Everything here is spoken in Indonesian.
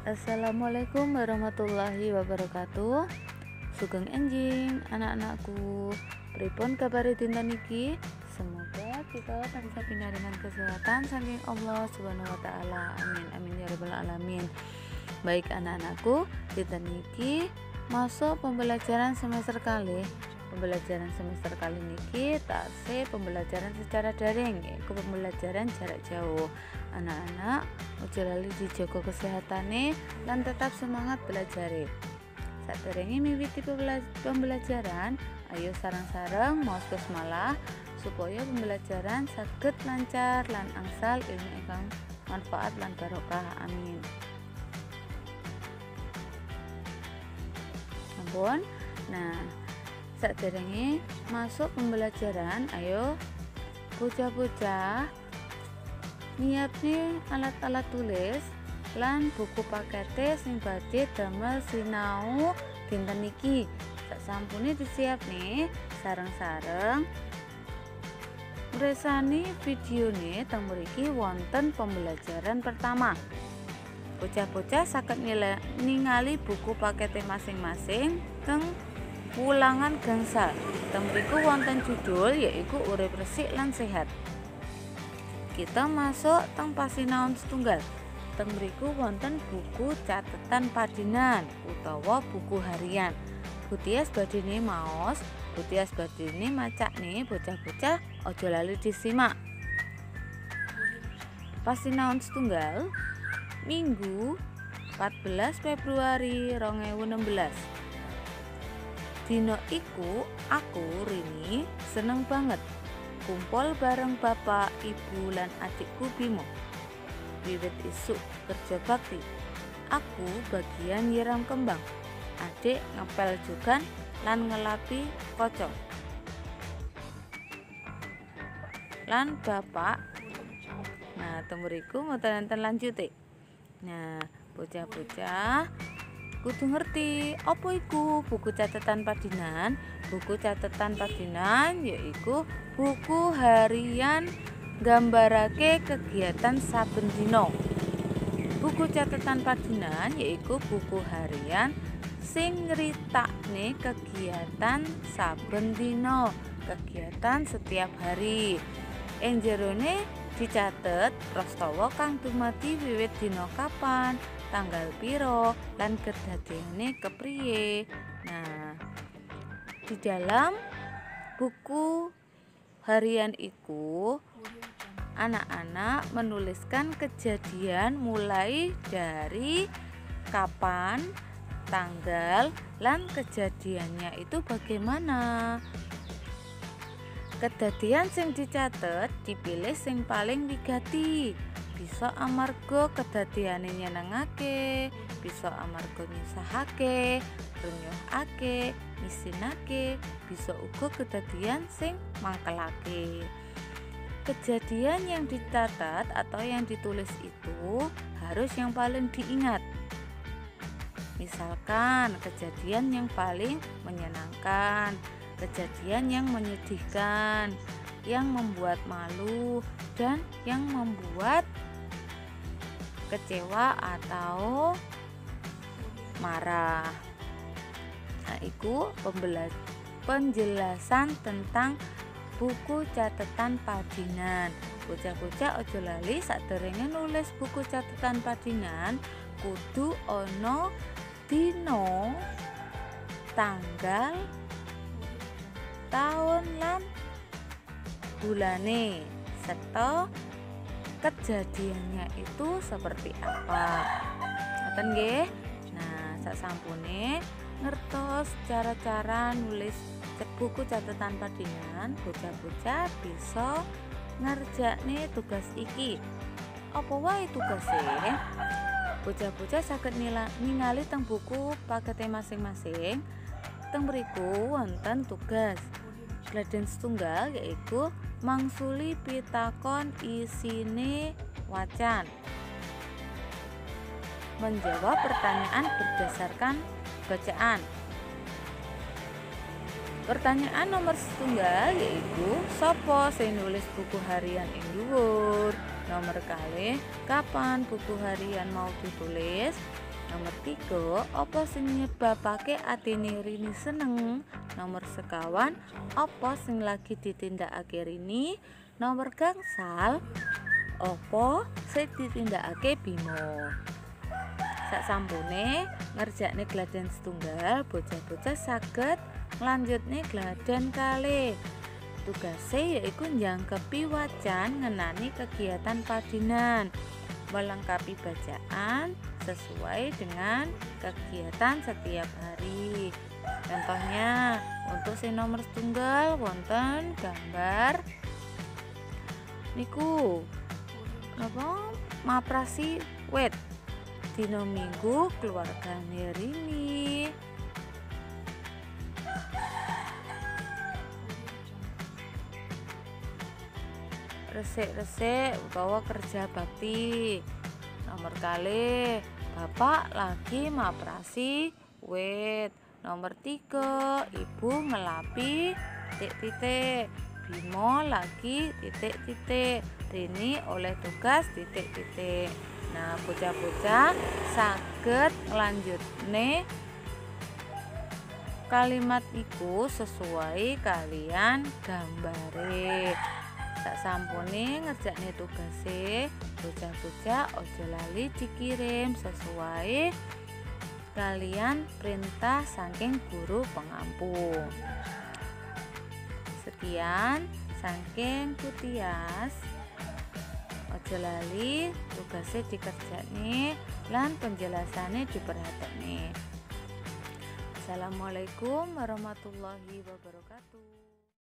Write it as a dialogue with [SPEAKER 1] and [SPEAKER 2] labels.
[SPEAKER 1] Assalamualaikum warahmatullahi wabarakatuh. Sugeng enjing anak-anakku. Pripun kabare dinten iki? Semoga kita tansah pinaringan kesehatan saking Allah Subhanahu wa taala. Amin amin ya rabbal alamin. Baik anak-anakku, dinten iki masuk pembelajaran semester kali. Pembelajaran semester kali niki tasih pembelajaran secara daring, yaitu pembelajaran jarak jauh. Anak-anak ojo lali dijaga kesehatane lan tetap semangat belajar. Saderenge miwiti pembelajaran, ayo sareng-sareng maos basmalah supaya pembelajaran saged lancar lan angsal ilmu ingkang manfaat lan barokah. Amin. Ampun. Nah, saderenge masuk pembelajaran, ayo bocah-bocah nyiapne alat-alat tulis lan buku pakete sing badhe damel sinau dinten iki. Sasampune disiapne, sareng-sareng ngresani videone teng mriki wonten pembelajaran pertama. Bocah-bocah saged ningali buku pakete masing-masing teng ulangan gangsal. Teng mriku wonten judul yaiku urip resik lan sehat. Kita masuk teng pasinaon setunggal. Teng mriku wonten buku catatan padinan utawa buku harian. Butias badine maos, butias badine macakne bocah-bocah aja lali disimak. Pasinaon setunggal Minggu 14 Februari 2016. Dino iku aku Rini seneng banget kumpul bareng bapak, ibu lan adikku Bimo. Wiwit isuk kerja bakti, aku bagian nyiram kembang, adik ngepel jogan lan ngelapi kocok, lan bapak nah temuriku ngoten lanjute. Nah, bocah-bocah kudu ngerti apa iku buku catatan padinan. Buku catatan padinan yaiku buku harian nggambarake kegiatan saben dina. Buku catatan padinan yaiku buku harian sing ngritakne kegiatan saben dina, kegiatan setiap hari. Ing jerone dicatet prastawa kang dumadi wiwit dina kapan, tanggal piro, lan kedadiane kepriye. Nah, di dalam buku harian iku anak-anak menuliskan kejadian mulai dari kapan, tanggal, lan kejadiannya itu bagaimana. Kedadian sing dicatet dipilih sing paling wigati. Bisa amarga kedadiane nyenengake, bisa amarga nyusahake, renyuhake, misinake, bisa uga kedadian sing mangkelake. Kejadian yang dicatat atau yang ditulis itu harus yang paling diingat. Misalkan kejadian yang paling menyenangkan, kejadian yang menyedihkan, yang membuat malu, dan yang membuat kecewa atau marah. Nah, iku penjelasan tentang buku catatan padinan. Bocah-bocah ojo lali saderenge nulis buku catatan padinan kudu ana dina, tanggal, tahun lan bulane serta kejadiannya itu seperti apa. Ngoten nggih. Nah, sasampune ngertos cara-cara nulis buku catatan padinan, bocah-bocah bisa ngerjakne tugas iki. Apa wae tugase? Bocah-bocah saged ningali teng buku pakete masing-masing. Teng mriku wonten tugas Gladen setunggal yaitu mangsuli pitakon isine wacan. Menjawab pertanyaan berdasarkan bacaan. Pertanyaan nomor setunggal yaitu sapa sing nulis buku harian ing dhuwur. Nomor kalih, kapan buku harian mau ditulis? Nomor 3, apa sing nyebabake atine Rini seneng? Nomor sekawan, apa sing lagi ditindakake Rini? Nomor gangsal, apa sing ditindakake Bimo? Saksampune ngerjakne gladen setunggal, bocah-bocah saged nglanjutne gladen kalih. Tugase yaiku njangkepi wacan ngenani kegiatan padinan, melengkapi bacaan sesuai dengan kegiatan setiap hari. Contohnya untuk si nomor setunggal wonten gambar niku napa maprasi wit dina Minggu keluargane Rini. Resik-resik utawa kerja bakti. Nomor kalih, bapak lagi maprasi wit. Nomor 3, ibu ngelapi titik-titik. Bimo lagi titik-titik. Rini oleh tugas titik-titik. Nah, bocah-bocah saged nglanjutne kalimat iku sesuai kalian gambare. Saksampune ngerjakne tugase, bocah-bocah ojo lali dikirim sesuai kalian perintah saking guru pengampu. Sekian saking Kutias. Ojo lali tugase dikerjakne lan penjelasane diperhatekne. Assalamualaikum warahmatullahi wabarakatuh.